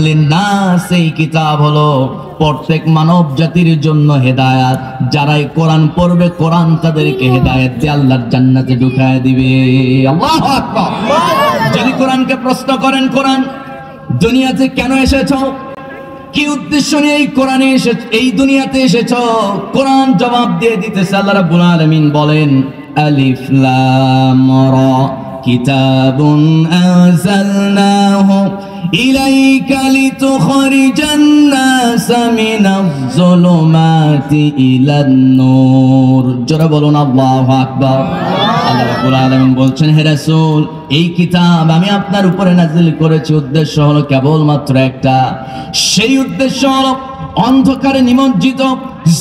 লিন্নাস, এই কিতাব হলো প্রত্যেক মানব জাতির জন্য হেদায়েত। যারাই কোরআন পড়বে, কোরআন তাদেরকে হেদায়েত দিয়ে আল্লাহর জান্নাতে ঢুকায় দিবে। আল্লাহু আকবার। যদি কোরআনকে প্রশ্ন করেন, কোরআন দুনিয়াতে কেন এসেছো, কি উদ্দেশ্য নিয়ে এই কোরআনে এসেছো, এই দুনিয়াতে এসেছো, কোরআন জবাব দিয়ে দিতেছে। আল্লাহ রাব্বুল আলামিন বলেন, আলিফ লাম রা কিতাবুন আনজালনাহু ইলাইকা লিতুখরিজান নাসা মিনাজ যুলুমাতি ইলান নূর। জোরে বলুন আল্লাহু আকবার। আল্লাহ রাব্বুল আলামিন বলছেন, হে রাসূল, এই কিতাব আমি আপনার উপরে নাযিল করেছি, উদ্দেশ্য হলো কেবলমাত্র একটা। সেই উদ্দেশ্য হলো অন্ধকারে নিমজ্জিত,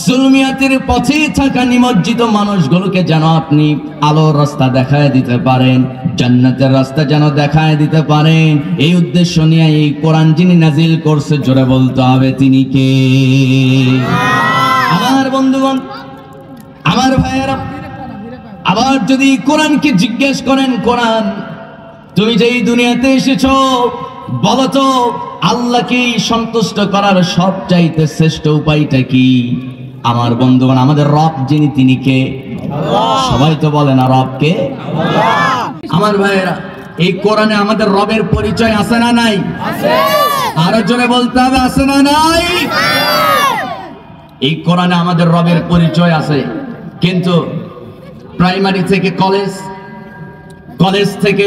জুলমিয়াতের পথে থাকা নিমজ্জিত মানুষগুলোকে যেন আপনি আলোর রাস্তা দেখায় দিতে পারেন, জান্নাতের রাস্তা যেন দেখায় দিতে পারেন। এই উদ্দেশ্য নিয়ে এই কোরআন যিনি নাযিল করছে, জোরে বলতে হবে তিনি কে? আমার বন্ধুগণ, আমার ভাইয়েরা, আবার যদি কোরআনকে জিজ্ঞেস করেন, কোরআন তুমি যে এই দুনিয়াতে এসেছো, বলো তো আল্লাহকে সন্তুষ্ট করার সবচাইতে শ্রেষ্ঠ উপায়টা কি? আমার বন্ধুগণ, আমাদের রব যিনি তিনি কে? সবাই তো বলে না রব কে? আমার ভাইয়েরা, এই কোরআনে আমাদের রবের পরিচয় আছে না নাই? আরো জোরে বলতে হবে, আছে না নাই? এই কোরআনে আমাদের রবের পরিচয় আছে, কিন্তু প্রাইমারি থেকে কলেজ, কলেজ থেকে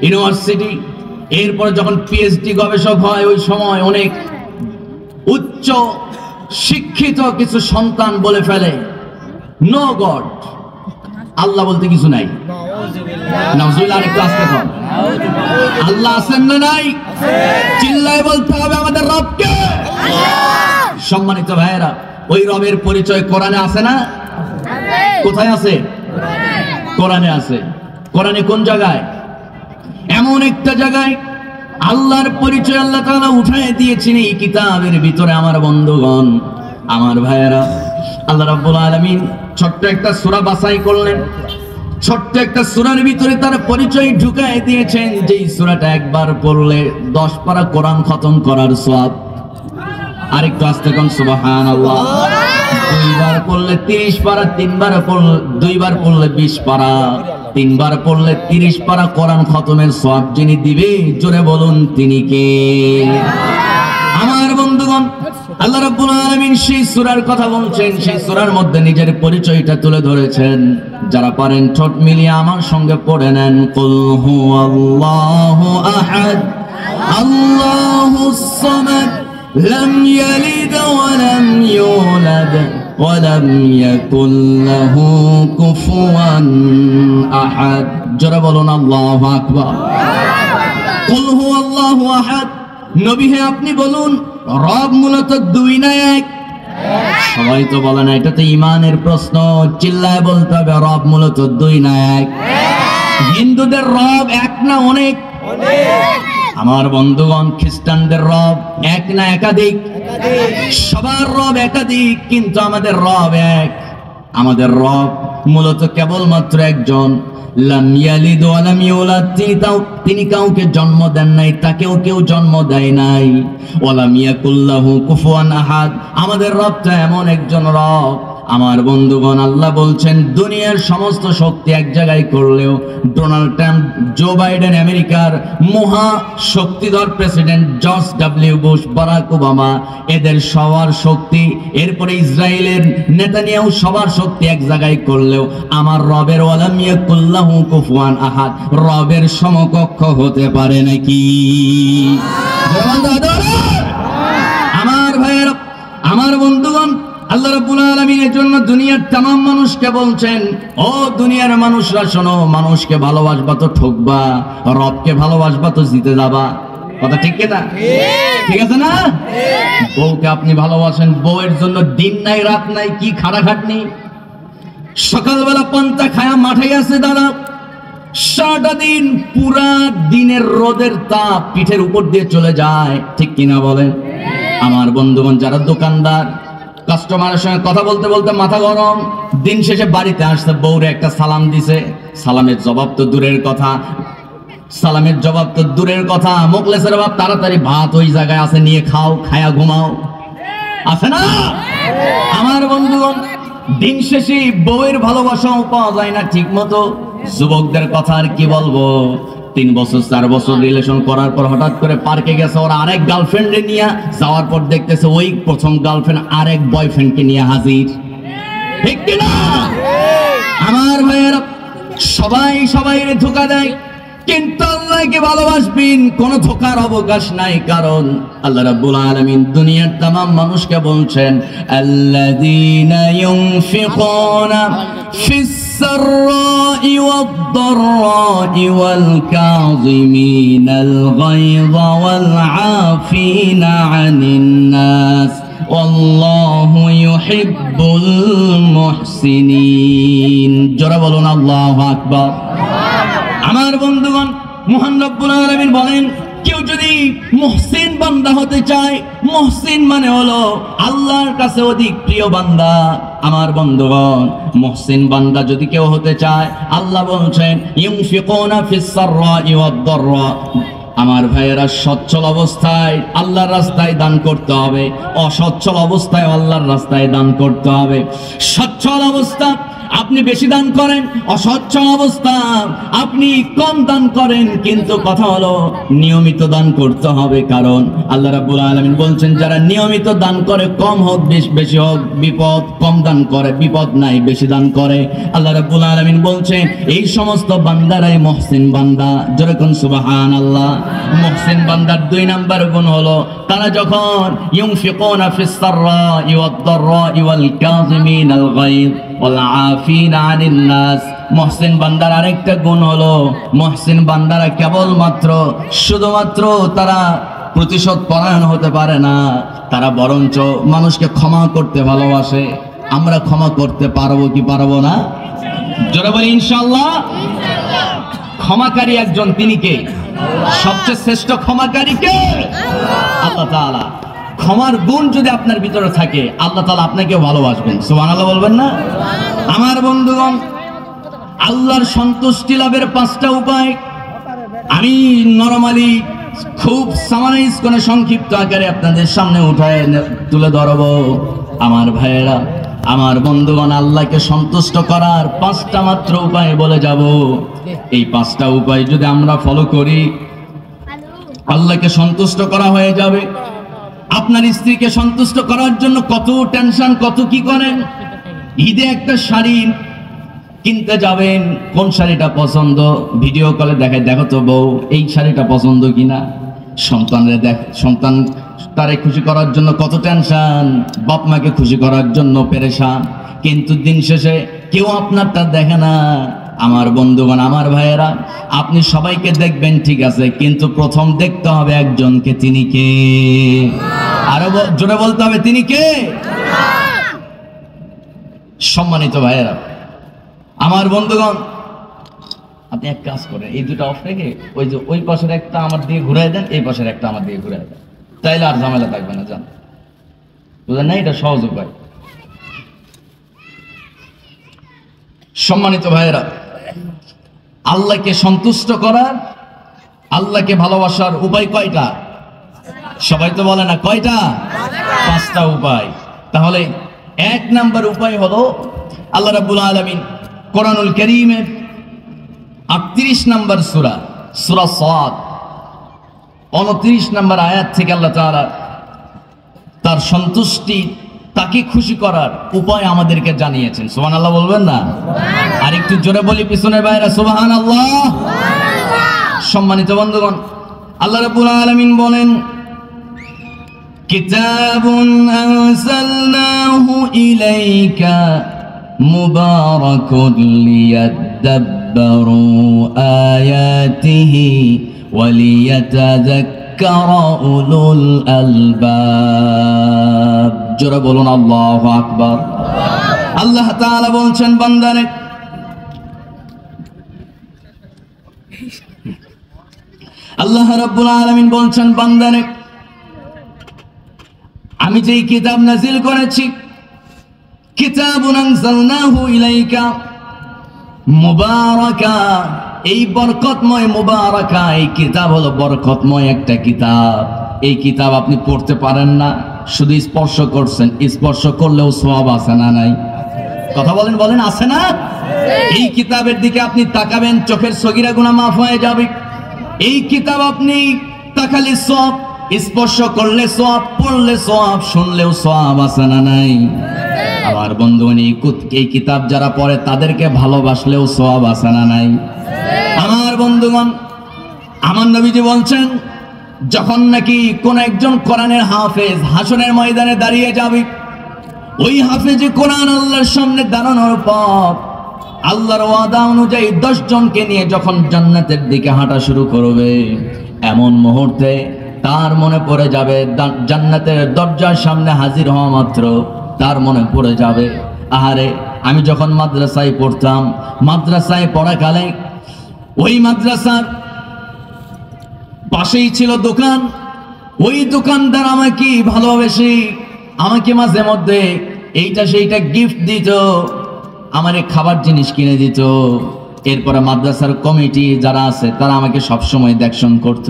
ইউনিভার্সিটি, এরপরে যখন পিএইচডি গবেষক হয়, ওই সময় অনেক উচ্চ শিক্ষিত কিছু সন্তান বলে ফেলে, নো গড, আল্লাহ বলতে কিছু নাই। নাউজুবিল্লাহ, আরেকটু আস্তে কর। আল্লাহ আছেন না নাই? চিল্লায় বলতে হবে আমাদের রবকে। সম্মানিত ভাইয়েরা, ওই রবের পরিচয় কোরআনে আছে না? কোথায় আছে? কোরআনে আছে। কোরআনে কোন জায়গায়? এমন একটা জায়গায় আল্লাহর পরিচয় আল্লাহ তাআলা উঠায় দিয়েছেন এই কিতাবের ভিতরে। আমার বন্ধুগণ, আমার ভাইয়েরা, আল্লাহ রাব্বুল আলামিন ছোট্ট একটা সূরা বাছাই করলেন, ছোট্ট একটা সূরার ভিতরে তার পরিচয় ঢুকায় দিয়েছেন, যেই সূরাটা একবার পড়লে 10 পারা কোরআন খতম করার সওয়াব। আরেকটু আস্তে কোন সুবহানাল্লাহ। দুইবার পড়লে 30 পারা, তিনবার পড়লে, দুইবার পড়লে 20 পারা, তিনবার পড়লে 30 পারা কোরআন খতমের সওয়াব যিনি দিবে, জোরে বলুন তিনি কে? আমার বন্ধুগণ, আল্লাহ রাব্বুল আলামিন সেই সূরার কথা বলছেন, সেই সূরার মধ্যে নিজের পরিচয়টা তুলে ধরেছেন। যারা পারেন ঠোঁট মিলিয়ে আমার সঙ্গে পড়ে নেন, কুল হুয়াল্লাহু আহাদ আল্লাহুস সামাদ লাম ইয়ালিদ ওয়া লাম ইউলাদ ওয়া লাম ইয়াকুল লাহু কুফুয়ান আহাদ। জোরে বলুন আল্লাহু আকবার। কুল হুয়াল্লাহু আহাদ, নবী হে আপনি বলুন, রব মূলত দুই না এক? সবাই তো বলে না, এটা তো ঈমানের প্রশ্ন। চিল্লায় বলতে হবে, রব মূলত দুই না এক? হিন্দুদের রব এক না অনেক? আমার বন্ধুগণ, খ্রিস্টানদের রব এক না একাধিক? সবার রব একাধিক, কিন্তু আমাদের রব এক। আমাদের রব মূলত কেবলমাত্র একজন। লাম ইয়ালিদ ওয়া লাম ইউলাদ, তিনি কাউকে জন্ম দেন নাই, তাকেও কেউ জন্ম দেয় নাই। ওয়া লাম ইয়াকুল লাহু কুফুয়ান আহাদ, আমাদের রবটা এমন একজন রব। আমার বন্ধুগণ, আল্লাহ বলছেন, দুনিয়ার সমস্ত শক্তি এক জায়গায় করলেও ডোনাল্ড ট্রাম্প, জো বাইডেন, আমেরিকার মহা শক্তিধর president George W Bush, Barack Obama, এদের সবার শক্তি, এরপরে ইসরায়েলের নেতানিয়াহু, সবার শক্তি এক জায়গায় করলেও আমার রবের ওয়া লাম ইয়াকুল লাহু কুফুয়ান আহাদ, রবের সমকক্ষ হতে পারে নাকি? আমার ভাইয়েরা, আমার বন্ধুগণ, আল্লাহ রাব্বুল আলামিনের জন্য দুনিয়ার तमाम মানুষকে বলছেন, ও দুনিয়ার মানুষরা শোনো, মানুষকে ভালোবাসবা তো ঠকবা, রবকে ভালোবাসবা তো জিতে যাবা। কথা ঠিক কি না? ঠিক আছে না? বউকে আপনি ভালোবাসেন, বউয়ের জন্য দিন নাই রাত নাই, কি খাটাখাটনি। সকালবেলা পান্তা খায়া মাঠে আছে দাদা, সারাটা দিন পুরা দিনের রোদের তাপ পিঠের উপর দিয়ে চলে যায়, ঠিক কিনা বলেন? আমার বন্ধুগণ, যারা দোকানদার, কাস্টমারের সঙ্গে কথা বলতে বলতে মাথা গরম, দিন শেষে বাড়িতে আসছে, বউরে একটা সালাম দিছে, সালামের জবাব তো দূরের কথা, সালামের জবাব তো দূরের কথা, মোখলেসের বাপ তাড়াতাড়ি ভাত ওই জায়গায় আছে, নিয়ে খাও, খায়া ঘুমাও, আছে না? আমার বন্ধুগণ, দিন শেষে বউয়ের ভালোবাসাও পাওয়া যায় না ঠিক মতো। যুবকদের কথা আর কি বলবো, 3 বছর 4 বছর রিলেশন করার পর হঠাৎ করে পার্কে গেছে ওরা আরেক গার্লফ্রেন্ডে নিয়ে, যাওয়ার পর দেখতেছে ওই প্রথম গার্লফ্রেন্ড আরেক বয়ফ্রেন্ডকে নিয়ে হাজির, ঠিক কিনা? আমার ভাইয়েরা, সবাই সবাইরে ধোঁকা দেয়, কিন্তু আল্লাহকে ভালোবাসবেন কোনো ধোঁকার অবকাশ নাই। কারণ আল্লাহ রাব্বুল আলামিন দুনিয়ার तमाम মানুষকে বলছেন, আল্লাযীনা ইউনফিকুনা ফিস সাররাই ওয়াদ দাররাই ওয়াল কাযিমিনাল গায়যা ওয়াল আফিনা আনিন নাস ওয়াল্লাহু ইউহিব্বুল মুহসিনিন। জোরে বলুন আল্লাহু আকবার। আমার বন্ধুগণ, মহান রব্বুল আলামিন বলেন, কেউ যদি মুহসিন বান্দা হতে চায়, মুহসিন মানে হলো আল্লাহর কাছে অধিক প্রিয় বান্দা। আমার বন্ধুগণ, মুহসিন বান্দা যদি কেউ হতে চায়, আল্লাহ বলছেন ইউনফিকুনা ফিস সাররাই ওয়াদ দাররা। আমার ভাইয়েরা, সচ্ছল অবস্থায় আল্লাহর রাস্তায় দান করতে হবে, অসচ্ছল অবস্থায় আল্লাহর রাস্তায় দান করতে হবে। সচ্ছল অবস্থা আপনি বেশি দান করেন, অসচ্ছল অবস্থা আপনি কম দান করেন, কিন্তু কথা হলো নিয়মিত দান করতে হবে। কারণ আল্লাহ রাব্বুল আলামিন বলছেন, যারা নিয়মিত দান করে, কম হোক বেশি হোক বিপদ, কম দান করে বিপদ নাই, বেশি দান করে। আল্লাহ রাব্বুল আলামিন বলছেন, এই সমস্ত বান্দারাই মুহসিন বান্দা। জোরে কোন সুবহানাল্লাহ। মুহসিন বান্দার 2 নাম্বার গুণ হলো, তারা যখন ইউনফিকুনা ফিস সাররাই ওয়াদ দাররাই ওয়াল কাযিমিনাল গায়য ওয়াল আফিনা আনিন নাস। মুহসিন বান্দার আরেকটা গুণ হলো, মুহসিন বান্দারা কেবলমাত্র শুধুমাত্র তারা প্রতিশোধ পরায়ণ হতে পারে না, তারা বরঞ্চ মানুষকে ক্ষমা করতে ভালোবাসে। আমরা ক্ষমা করতে পারবো কি পারবো না? জোরে বলি ইনশাআল্লাহ। ক্ষমাকারী একজন, তিনি কে? সবচেয়ে শ্রেষ্ঠ ক্ষমাকারী কে? আল্লাহ তাআলা। ক্ষমার গুণ যদি আপনার ভিতরে থাকে, আল্লাহ তাআলা আপনাকেও ভালোবাসবেন। সুবহানাল্লাহ বলবেন না? আমার বন্ধুগণ, আল্লাহর সন্তুষ্টি লাভের 5টা উপায় আমি নরমালি খুব সামারাইজ করে সংক্ষিপ্ত আকারে আপনাদের সামনে উঠায় তুলে ধরবো। আমার ভাইয়েরা, আমার বন্ধুগণ, আল্লাহকে সন্তুষ্ট করার 5টা মাত্র উপায় বলে যাব। এই 5টা উপায় যদি আমরা ফলো করি, আল্লাহকে সন্তুষ্ট করা হয়ে যাবে। আপনার স্ত্রীকে সন্তুষ্ট করার জন্য কত টেনশন, কত কি করেন। ঈদে একটা শাড়ি কিনতে যাবেন, কোন শাড়িটা পছন্দ, ভিডিও কলে দেখায়, দেখো তো বউ এই শাড়িটা পছন্দ কিনা। সন্তান তারে খুশি করার জন্য কত টেনশন, বাপ মাকে খুশি করার জন্য পেরেশান, কিন্তু দিন শেষে কেউ আপনারটা দেখে না। আমার বন্ধুগণ, আমার ভাইয়েরা, আপনি সবাইকে দেখবেন ঠিক আছে, কিন্তু প্রথম দেখতে হবে একজনকে, তিনি কে? আরো জোরে বলতে হবে, তিনি কে? সম্মানিত ভাইয়েরা, আমার বন্ধুগণ, আপনি এক কাজ করেন, এই দুটো অফ রেখে ওই পাশের একটা আমার দিয়ে ঘুরাই দেন, এই পাশের একটা আমার দিয়ে ঘুরাই দেন, তাইলে আর ঝামেলা থাকবে না। জান বুঝলেন না? এটা সহজ উপায়। সম্মানিত ভাইয়েরা, আল্লাহকে সন্তুষ্ট করার, আল্লাহকে ভালোবাসার উপায় কয়টা? সবাই তো বলে না কয়টা? 5টা উপায়। তাহলে 1 নাম্বার উপায় হলো, আল্লাহ রাব্বুল আলামিন কোরআনুল কারীমের 38 নম্বর সূরা, সূরা সাদ 29 নম্বর আয়াত থেকে আল্লাহ তাআলা তার সন্তুষ্টি, তাকে খুশি করার উপায় আমাদেরকে জানিয়েছেন। সুবহানাল্লাহ বলবেন না? আর একটু জোরে বলি পিছনের ভাইরা, সুবহানাল্লাহ। সম্মানিত বন্ধুগণ, আল্লাহ রাব্বুল আলামিন বলেন, কিতাবুন আনজালনাহু ইলাইকা মুবারাকুন লিয়াদাব্বারু আয়াতিহি ওয়া লিয়াতাযাক্কারা উলুল আলবাব। জোরে বলুন আল্লাহু আকবার। আল্লাহ তাআলা বলছেন, বান্দারে আল্লাহ রাব্বুল আলামিন বলছেন, বান্দারে আমি যেই কিতাব নাজিল করেছি, কিতাবুন আনজালনাহু ইলাইকা মুবারাকা, এই বরকতময় মুবারাকা এই কিতাব হলো বরকতময় একটা কিতাব। এই কিতাব আপনি পড়তে পারেন না, শুধু স্পর্শ করছেন, স্পর্শ করলেও সওয়াব আছে না নাই? কথা বলেন, বলেন আছে না? এই কিতাবের দিকে আপনি তাকাবেন, চোখের সগীরা গুনাহ মাফ হয়ে যাবে। এই কিতাব আপনি তাকালে সওয়াব, স্পর্শ করলে সওয়াব, পড়লে সওয়াব, শুনলেও সওয়াব আছে না নাই? আমার বন্ধুগণ, এই কিতাব যারা পড়ে তাদেরকে ভালোবাসলেও সওয়াব আছে না নাই? আমার বন্ধুগণ, আমার নবীজি বলছেন, যখন নাকি কোন একজন কোরআনের হাফেজ হাসরের ময়দানে দাঁড়িয়ে যাবে, ওই হাফেজে কোরআন আল্লাহর সামনে দাঁড়ানোর পর আল্লাহর ওয়াদা অনুযায়ী 10 জনকে নিয়ে যখন জান্নাতের দিকে হাঁটা শুরু করবে, এমন মুহূর্তে তার মনে পড়ে যাবে, জান্নাতের দরজার সামনে হাজির হওয়া মাত্র তার মনে পড়ে যাবে, আহারে আমি যখন মাদ্রাসায় পড়তাম, মাদ্রাসায় পড়াকালে ওই মাদ্রাসার পাশেই ছিল দোকান, ওই দোকানদার আমাকে ভালোবেসে আমাকে মাঝে মধ্যে এইটা সেইটা গিফট দিত, আমারে খাবার জিনিস কিনে দিত। এরপরে মাদ্রাসার কমিটি যারা আছে তারা আমাকে সবসময় দেখশন করত।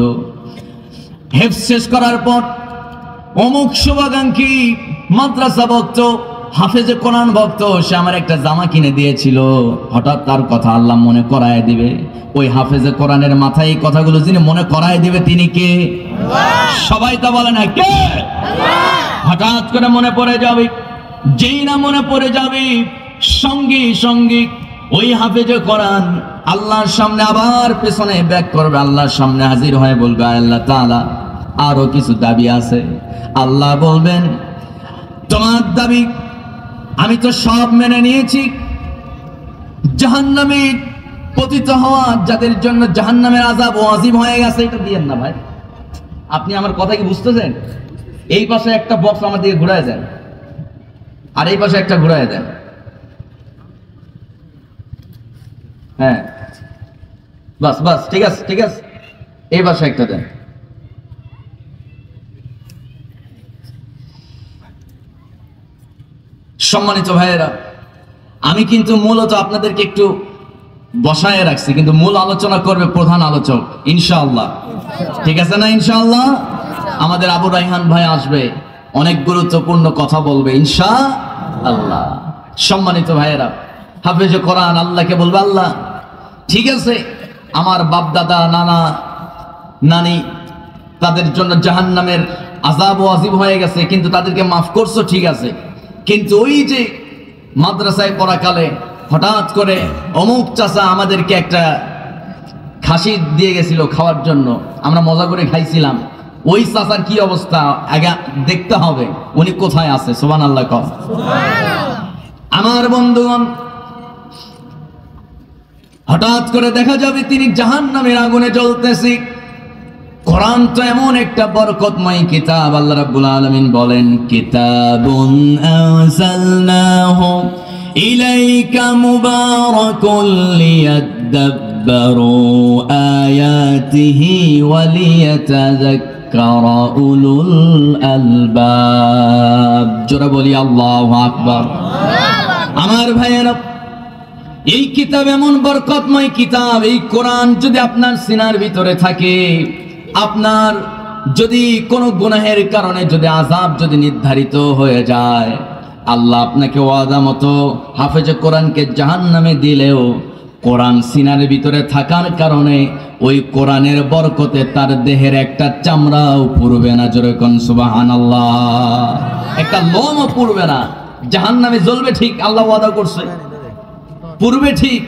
হেফজ শেষ করার পর অমুক শুভাকাঙ্ক্ষী মাদ্রাসা ভক্ত, হাফেজে কোরআন ভক্ত, সে আমার একটা জামা কিনে দিয়েছিল। হঠাৎ তার কথা আল্লাহ মনে করায় দিবে। ওই হাফেজে কোরআনের মাথায় এই কথাগুলো যিনি মনে করায় দিবে তিনি কে? সবাই তা বলে না কে? হঠাৎ করে মনে পড়ে যাবে। যেই না মনে পড়ে যাবে, সঙ্গে সঙ্গে ওই হাফেজে কোরআন আল্লাহর সামনে আবার পেছনে ব্যাক করবে, আল্লাহর সামনে হাজির হয়ে বলবে, আল্লাহ তাআলা আরো কিছু দাবি আছে। আল্লাহ বলবেন, তোমার দাবি আমি তো সব মেনে নিয়েছি। জাহান্নামে পতিত হওয়া যাদের জন্য জাহান্নামের আযাব ওয়াজিব হয়ে গেছে, এটা দিয়েন না ভাই। আপনি আমার কথা কি বুঝতেছেন? এই পাশে একটা বক্স আমার দিকে ঘুরায় দেন, আর এই পাশে একটা ঘুরায় দেন। হ্যাঁ বাস বাস, ঠিক আছে ঠিক আছে, এই পাশে একটা দেন। সম্মানিত ভাইয়েরা, আমি কিন্তু মূলত আপনাদেরকে একটু বসায় রাখছি, কিন্তু মূল আলোচনা করবে প্রধান আলোচক ইনশাআল্লাহ। ঠিক আছে না? ইনশাআল্লাহ আমাদের আবু রায়হান ভাই আসবে, অনেক গুরুত্বপূর্ণ কথা বলবে ইনশাআল্লাহ। সম্মানিত ভাইয়েরা, হাফেজে কোরআন আল্লাহকে বলবে, আল্লাহ ঠিক আছে আমার বাপ দাদা নানা নানি তাদের জন্য জাহান্নামের আযাব ওয়াজিব হয়ে গেছে, কিন্তু তাদেরকে মাফ করছো, ঠিক আছে, কিন্তু ওই যে মাদ্রাসায় পড়াকালে হঠাৎ করে অমুক চাচা আমাদেরকে একটা খাসি দিয়ে গেছিল খাওয়ার জন্য, আমরা মজা করে খাইছিলাম, ওই চাচার কি অবস্থা আগে দেখতে হবে, উনি কোথায় আছে? সুবহানাল্লাহ কম। আমার বন্ধুগণ, হঠাৎ করে দেখা যাবে তিনি জাহান্নামের আগুনে জ্বলতেছে। কোরআন তো এমন একটা বরকতময় কিতাব, আল্লাহ রাব্বুল আলামিন বলেন, কিতাবুন আনজালনাহু ইলাইকা মুবারাকুল লিয়াদাব্বারু আয়াতিহি ওয়া লিয়াতাযাক্কারা উলুল আলবাব। জোরে বলি আল্লাহু আকবার। আমার ভাইয়েরা, এই কিতাব এমন বরকতময় কিতাব, এই কোরআন যদি আপনার সিনার ভিতরে থাকে, আপনার যদি কোনো গুনাহের কারণে যদি আযাব যদি নির্ধারিত হয়ে যায়, আল্লাহ আপনাকে ওয়াদা মতো হাফেজে কোরআনকে জাহান্নামে দিলেও কোরআন সিনার ভিতরে থাকার কারণে ওই কোরআনের বরকতে তার দেহের একটা চামড়াও পুড়বে না। জোরে কোন সুবহানাল্লাহ। একটা লোমও পুড়বে না। জাহান্নামে জ্বলবে ঠিক, আল্লাহ ওয়াদা করছে, পূর্বে ঠিক,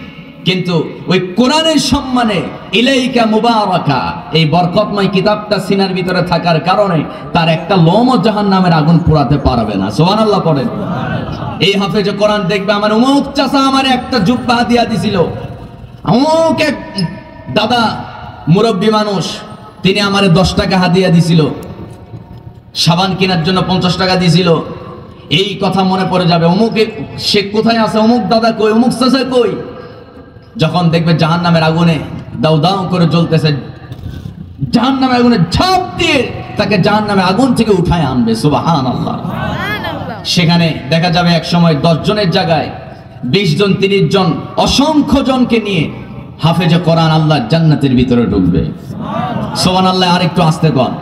কিন্তু ওই কোরআনের সম্মানে ইলাইকা মুবারাকা, এই বরকতময় কিতাবটা সিনার ভিতরে থাকার কারণে তার একটা লোমও জাহান্নামের আগুন পোড়াতে পারবে না। সুবহানাল্লাহ পড়েন। এই হাফেজে কোরআন দেখবে, আমার অমুক চাচা আমার একটা জুব্বা দিয়া দিছিল, অমুক এক দাদা মুরব্বী মানুষ তিনি আমার 10 টাকা হাদিয়া দিছিল, সাবান কেনার জন্য 50 টাকা দিছিল। এই কথা মনে পড়ে যাবে, অমুকে সে কোথায় আছে, অমুক দাদা কই, অমুক চাচা কই। যখন দেখবে জাহান্নামের আগুনে দাউ দাউ করে জ্বলতেছে, জাহান্নামের আগুনে ঝাঁপ দিয়ে তাকে জাহান্নামের আগুন থেকে উঠায় আনবে। সুবহানাল্লাহ। সেখানে দেখা যাবে এক সময় 10 জনের জায়গায় 20 জন 30 জন অসংখ্য জনকে নিয়ে হাফেজে কোরআন আল্লাহ জান্নাতের ভিতরে ঢুকবে। সুবহানাল্লাহ। আরেকটু আস্তে কর,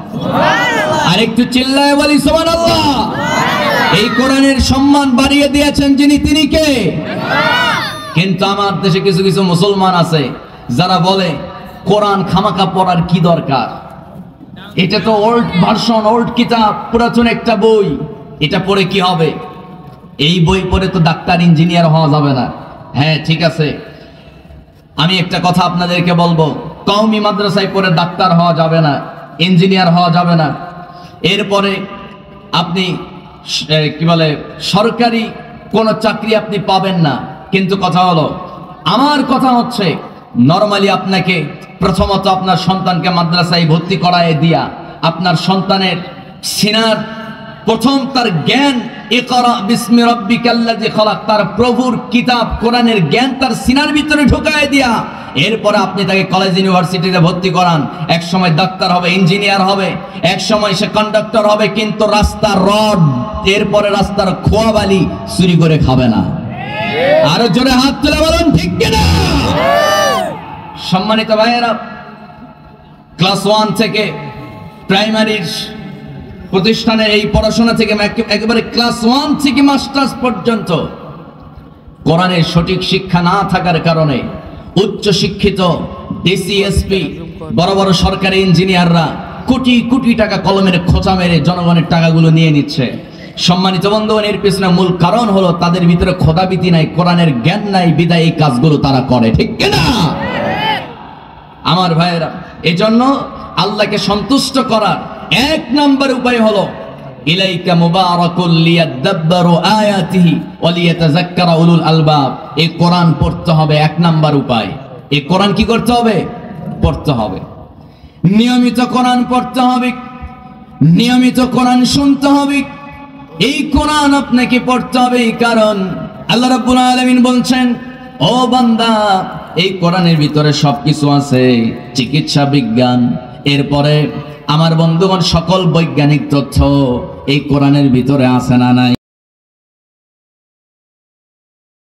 আরেকটু চিল্লায় বলি সুবহানাল্লাহ। এই কোরআনের সম্মান বাড়িয়ে দিয়েছেন যিনি, তিনি কে? কিন্তু আমার দেশে কিছু কিছু মুসলমান আছে যারা বলে কোরআন খামাখা পড়ার কি দরকার, এটা তো ওল্ড ভার্সন, ওল্ড কিতাব, পুরাতন একটা বই, এটা পড়ে কি হবে? এই বই পড়ে তো ডাক্তার ইঞ্জিনিয়ার হওয়া যাবে না। হ্যাঁ ঠিক আছে, আমি একটা কথা আপনাদেরকে বলবো, কওমি মাদ্রাসায় পড়ে ডাক্তার হওয়া যাবে না, ইঞ্জিনিয়ার হওয়া যাবে না। এরপরে আপনি কি বলে সরকারি কোনো চাকরি আপনি পাবেন না। কিন্তু কথা হলো, আমার কথা হচ্ছে নরমালি আপনাকে প্রথমত আপনার সন্তানকে মাদ্রাসায় ভর্তি করায় দিয়া আপনার সন্তানের সিনার প্রথম তার জ্ঞান, ইকরা বিসমি রাব্বিকাল্লাযী খালাক, তার প্রভুর কিতাব কোরআনের জ্ঞান তার সিনার ভিতরে ঢুকায় দিয়া এরপরে আপনি তাকে কলেজ ইউনিভার্সিটিতে ভর্তি করান। এক সময় ডাক্তার হবে, ইঞ্জিনিয়ার হবে, এক সময় সে কন্ডাক্টর হবে, কিন্তু রাস্তার রড, এরপরে রাস্তার খোয়াবালি চুরি করে খাবে না। আরো জোরে হাত তুলে বলুন ঠিক কিনা? সম্মানিত ভাইয়েরা, ক্লাস 1 থেকে প্রাইমারির প্রতিষ্ঠানের এই পড়াশোনা থেকে একেবারে ক্লাস 1 থেকে মাস্টার্স পর্যন্ত কোরআনের সঠিক শিক্ষা না থাকার কারণে উচ্চ শিক্ষিত ডিসিএসপি, বড় বড় সরকারি ইঞ্জিনিয়াররা কোটি কোটি টাকা কলমের খোঁচা মেরে জনগণের টাকাগুলো নিয়ে নিচ্ছে। সম্মানিত বন্ধুগণ, এর পেছনে মূল কারণ হলো তাদের ভিতরে খোদাবিতি নাই, কোরআনের জ্ঞান নাই, বিদায় এই কাজগুলো তারা করে। ঠিক কিনা আমার ভাইয়েরা? এজন্য আল্লাহকে সন্তুষ্ট করার এক নাম্বার উপায় হলো ইলাইকা মুবারাকুল লিয়াদাব্বারু আয়াতিহি ওয়া লিয়াতাযাক্কারা উলুল আলবাব। এই কোরআন পড়তে হবে, এক নাম্বার উপায়। এই কোরআন কি করতে হবে? পড়তে হবে। নিয়মিত কোরআন পড়তে হবে, নিয়মিত কোরআন শুনতে হবে। এই কোরআন আপনাকে পড়তে হবে, কারণ আল্লাহ রাব্বুল আলামিন বলছেন, ও বান্দা, এই কোরআনের ভিতরে সবকিছু আছে, চিকিৎসা বিজ্ঞান, এরপরে আমার বন্ধুগণ সকল বৈজ্ঞানিক তথ্য এই কোরআনের ভিতরে আছে না নাই?